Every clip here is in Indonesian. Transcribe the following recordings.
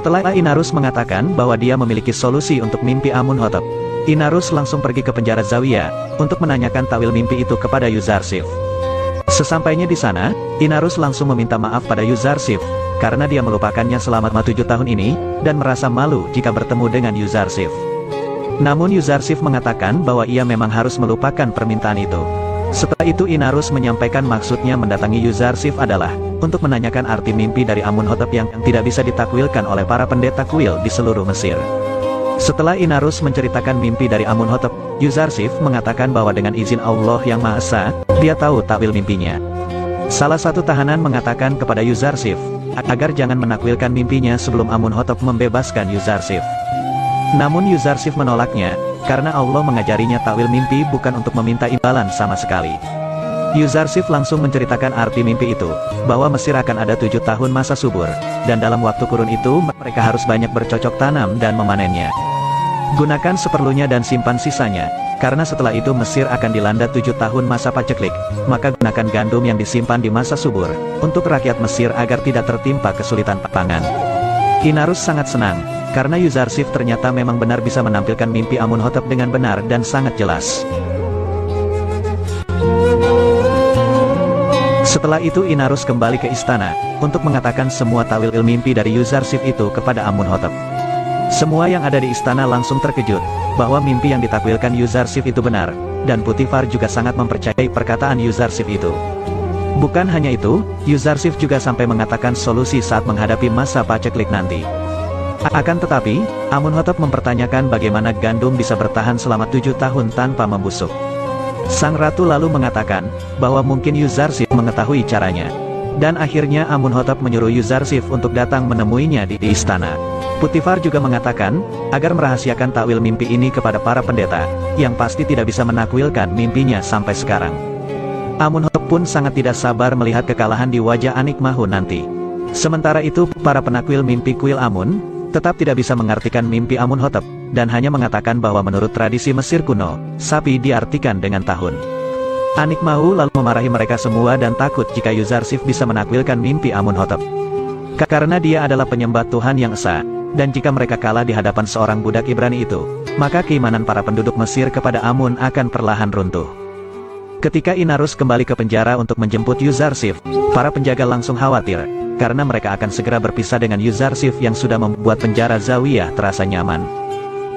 Setelah Inarus mengatakan bahwa dia memiliki solusi untuk mimpi Amunhotep, Inarus langsung pergi ke penjara Zawiyah untuk menanyakan takwil mimpi itu kepada Yuzarsif. Sesampainya di sana, Inarus langsung meminta maaf pada Yuzarsif karena dia melupakannya selama 7 tahun ini dan merasa malu jika bertemu dengan Yuzarsif. Namun Yuzarsif mengatakan bahwa ia memang harus melupakan permintaan itu. Setelah itu Inarus menyampaikan maksudnya mendatangi Yuzarsif adalah untuk menanyakan arti mimpi dari Amunhotep yang tidak bisa ditakwilkan oleh para pendeta kuil di seluruh Mesir. Setelah Inarus menceritakan mimpi dari Amunhotep, Yuzarsif mengatakan bahwa dengan izin Allah yang Maha Esa, dia tahu takwil mimpinya. Salah satu tahanan mengatakan kepada Yuzarsif agar jangan menakwilkan mimpinya sebelum Amunhotep membebaskan Yuzarsif. Namun Yuzarsif menolaknya, karena Allah mengajarinya takwil mimpi bukan untuk meminta imbalan sama sekali. Yuzarsif langsung menceritakan arti mimpi itu, bahwa Mesir akan ada 7 tahun masa subur, dan dalam waktu kurun itu mereka harus banyak bercocok tanam dan memanennya. Gunakan seperlunya dan simpan sisanya, karena setelah itu Mesir akan dilanda 7 tahun masa paceklik, maka gunakan gandum yang disimpan di masa subur, untuk rakyat Mesir agar tidak tertimpa kesulitan pangan. Inarus sangat senang, karena Yuzarsif ternyata memang benar bisa menampilkan mimpi Amunhotep dengan benar dan sangat jelas. Setelah itu Inarus kembali ke istana, untuk mengatakan semua takwil mimpi dari Yuzarsif itu kepada Amunhotep. Semua yang ada di istana langsung terkejut, bahwa mimpi yang ditakwilkan Yuzarsif itu benar, dan Putifar juga sangat mempercayai perkataan Yuzarsif itu. Bukan hanya itu, Yuzarsif juga sampai mengatakan solusi saat menghadapi masa paceklik nanti. Akan tetapi, Amunhotep mempertanyakan bagaimana gandum bisa bertahan selama 7 tahun tanpa membusuk. Sang ratu lalu mengatakan, bahwa mungkin Yuzarsif mengetahui caranya. Dan akhirnya Amunhotep menyuruh Yuzarsif untuk datang menemuinya di istana. Putifar juga mengatakan, agar merahasiakan takwil mimpi ini kepada para pendeta, yang pasti tidak bisa menakwilkan mimpinya sampai sekarang. Amunhotep pun sangat tidak sabar melihat kekalahan di wajah Anikmahu nanti. Sementara itu, para penakwil mimpi kuil Amun, tetap tidak bisa mengartikan mimpi Amunhotep, dan hanya mengatakan bahwa menurut tradisi Mesir kuno, sapi diartikan dengan tahun. Anikmahu lalu memarahi mereka semua dan takut jika Yuzarsif bisa menakwilkan mimpi Amunhotep. Karena dia adalah penyembah Tuhan yang esa, dan jika mereka kalah di hadapan seorang budak Ibrani itu, maka keimanan para penduduk Mesir kepada Amun akan perlahan runtuh. Ketika Inarus kembali ke penjara untuk menjemput Yuzarsif, para penjaga langsung khawatir, karena mereka akan segera berpisah dengan Yuzarsif yang sudah membuat penjara Zawiyah terasa nyaman.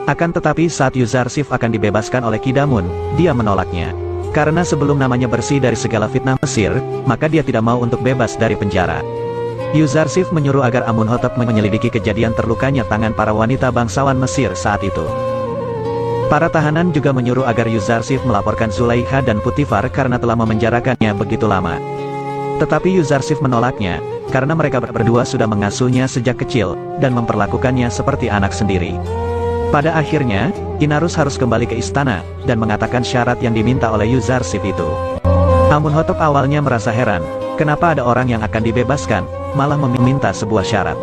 Akan tetapi saat Yuzarsif akan dibebaskan oleh Kidamun, dia menolaknya. Karena sebelum namanya bersih dari segala fitnah Mesir, maka dia tidak mau untuk bebas dari penjara. Yuzarsif menyuruh agar Amunhotep menyelidiki kejadian terlukanya tangan para wanita bangsawan Mesir saat itu. Para tahanan juga menyuruh agar Yuzarsif melaporkan Zulaikha dan Putifar karena telah memenjarakannya begitu lama. Tetapi Yuzarsif menolaknya, karena mereka berdua sudah mengasuhnya sejak kecil, dan memperlakukannya seperti anak sendiri. Pada akhirnya, Inarus harus kembali ke istana, dan mengatakan syarat yang diminta oleh Yuzarsif itu. Amunhotep awalnya merasa heran, kenapa ada orang yang akan dibebaskan, malah meminta sebuah syarat.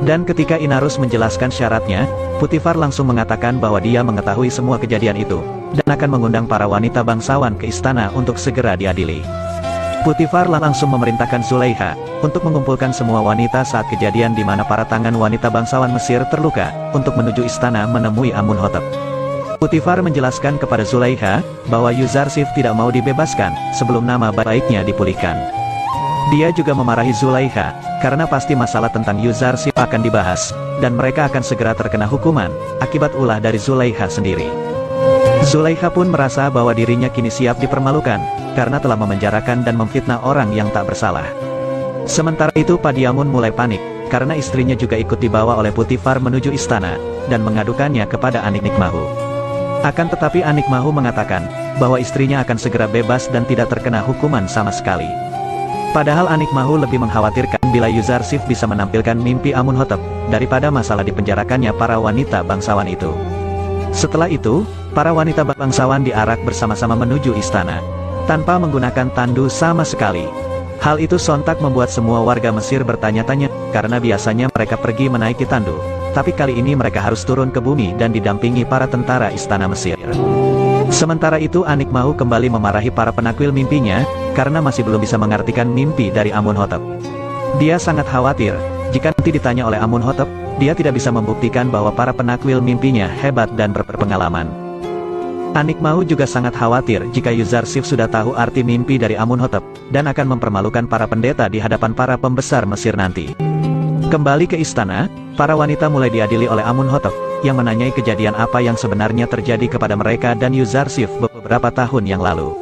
Dan ketika Inarus menjelaskan syaratnya, Putifar langsung mengatakan bahwa dia mengetahui semua kejadian itu, dan akan mengundang para wanita bangsawan ke istana untuk segera diadili. Putifar langsung memerintahkan Zulaikha untuk mengumpulkan semua wanita saat kejadian di mana para tangan wanita bangsawan Mesir terluka, untuk menuju istana menemui Amunhotep. Putifar menjelaskan kepada Zulaikha bahwa Yuzarsif tidak mau dibebaskan sebelum nama baiknya dipulihkan. Dia juga memarahi Zulaikha, karena pasti masalah tentang Yuzarsif akan dibahas, dan mereka akan segera terkena hukuman, akibat ulah dari Zulaikha sendiri. Zulaikha pun merasa bahwa dirinya kini siap dipermalukan, karena telah memenjarakan dan memfitnah orang yang tak bersalah. Sementara itu Padiamun mulai panik, karena istrinya juga ikut dibawa oleh Putifar menuju istana, dan mengadukannya kepada Anikmahu. Akan tetapi Anikmahu mengatakan, bahwa istrinya akan segera bebas dan tidak terkena hukuman sama sekali. Padahal Anikmahu lebih mengkhawatirkan bila Yuzarsif bisa menampilkan mimpi Amunhotep, daripada masalah dipenjarakannya para wanita bangsawan itu. Setelah itu, para wanita bangsawan diarak bersama-sama menuju istana, tanpa menggunakan tandu sama sekali. Hal itu sontak membuat semua warga Mesir bertanya-tanya, karena biasanya mereka pergi menaiki tandu, tapi kali ini mereka harus turun ke bumi dan didampingi para tentara istana Mesir. Sementara itu Anikmahu kembali memarahi para penakwil mimpinya, karena masih belum bisa mengartikan mimpi dari Amunhotep. Dia sangat khawatir, Jika nanti ditanya oleh Amunhotep, dia tidak bisa membuktikan bahwa para penakwil mimpinya hebat dan berpengalaman. Anikmau juga sangat khawatir jika Yuzarsif sudah tahu arti mimpi dari Amunhotep, dan akan mempermalukan para pendeta di hadapan para pembesar Mesir nanti. Kembali ke istana, para wanita mulai diadili oleh Amunhotep, yang menanyai kejadian apa yang sebenarnya terjadi kepada mereka dan Yuzarsif beberapa tahun yang lalu.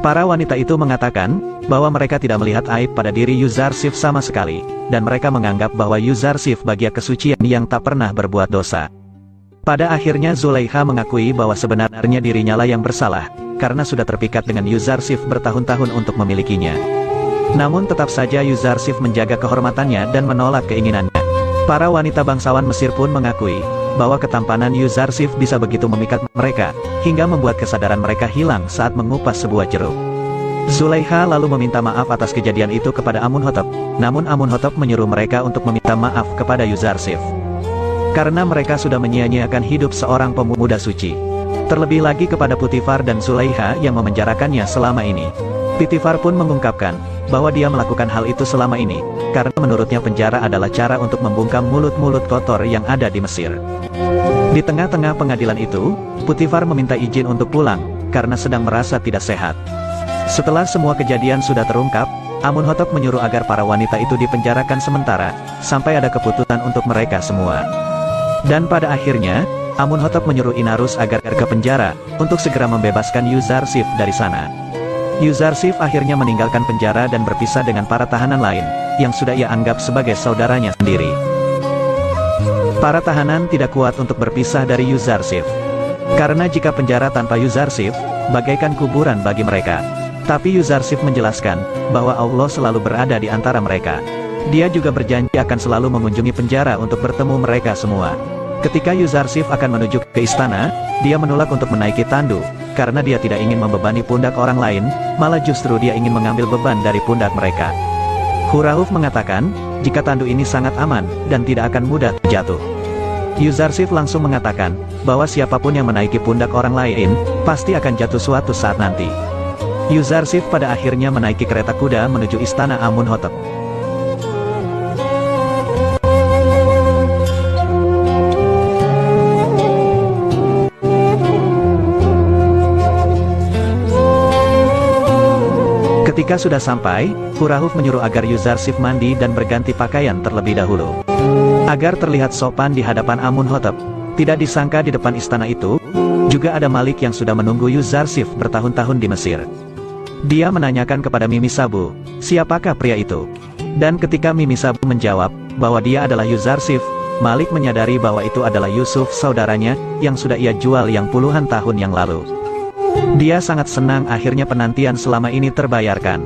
Para wanita itu mengatakan, bahwa mereka tidak melihat aib pada diri Yuzarsif sama sekali, dan mereka menganggap bahwa Yuzarsif bagian kesucian yang tak pernah berbuat dosa. Pada akhirnya Zulaiha mengakui bahwa sebenarnya dirinya lah yang bersalah, karena sudah terpikat dengan Yuzarsif bertahun-tahun untuk memilikinya. Namun tetap saja Yuzarsif menjaga kehormatannya dan menolak keinginannya. Para wanita bangsawan Mesir pun mengakui, bahwa ketampanan Yuzarsif bisa begitu memikat mereka, hingga membuat kesadaran mereka hilang saat mengupas sebuah jeruk. Zulaiha lalu meminta maaf atas kejadian itu kepada Amunhotep, namun Amunhotep menyuruh mereka untuk meminta maaf kepada Yuzarsif. Karena mereka sudah menyia-nyiakan hidup seorang pemuda suci. Terlebih lagi kepada Putifar dan Zulaiha yang memenjarakannya selama ini. Putifar pun mengungkapkan, bahwa dia melakukan hal itu selama ini, karena menurutnya penjara adalah cara untuk membungkam mulut-mulut kotor yang ada di Mesir. Di tengah-tengah pengadilan itu, Putifar meminta izin untuk pulang, karena sedang merasa tidak sehat. Setelah semua kejadian sudah terungkap, Amunhotep menyuruh agar para wanita itu dipenjarakan sementara, sampai ada keputusan untuk mereka semua. Dan pada akhirnya, Amunhotep menyuruh Inarus agar ke penjara, untuk segera membebaskan Yuzarsif dari sana. Yuzarsif akhirnya meninggalkan penjara dan berpisah dengan para tahanan lain, yang sudah ia anggap sebagai saudaranya sendiri. Para tahanan tidak kuat untuk berpisah dari Yuzarsif. Karena jika penjara tanpa Yuzarsif, bagaikan kuburan bagi mereka. Tapi Yuzarsif menjelaskan, bahwa Allah selalu berada di antara mereka. Dia juga berjanji akan selalu mengunjungi penjara untuk bertemu mereka semua. Ketika Yuzarsif akan menuju ke istana, dia menolak untuk menaiki tandu, karena dia tidak ingin membebani pundak orang lain, malah justru dia ingin mengambil beban dari pundak mereka. Hurahuf mengatakan, jika tandu ini sangat aman, dan tidak akan mudah jatuh. Yuzarsif langsung mengatakan, bahwa siapapun yang menaiki pundak orang lain, pasti akan jatuh suatu saat nanti. Yuzarsif pada akhirnya menaiki kereta kuda menuju istana Amunhotep. Ketika sudah sampai, Hurahuf menyuruh agar Yuzarsif mandi dan berganti pakaian terlebih dahulu. Agar terlihat sopan di hadapan Amunhotep, tidak disangka di depan istana itu, juga ada Malik yang sudah menunggu Yuzarsif bertahun-tahun di Mesir. Dia menanyakan kepada Mimi Sabu, siapakah pria itu? Dan ketika Mimi Sabu menjawab, bahwa dia adalah Yuzarsif, Malik menyadari bahwa itu adalah Yusuf saudaranya, yang sudah ia jual yang puluhan tahun yang lalu. Dia sangat senang akhirnya penantian selama ini terbayarkan.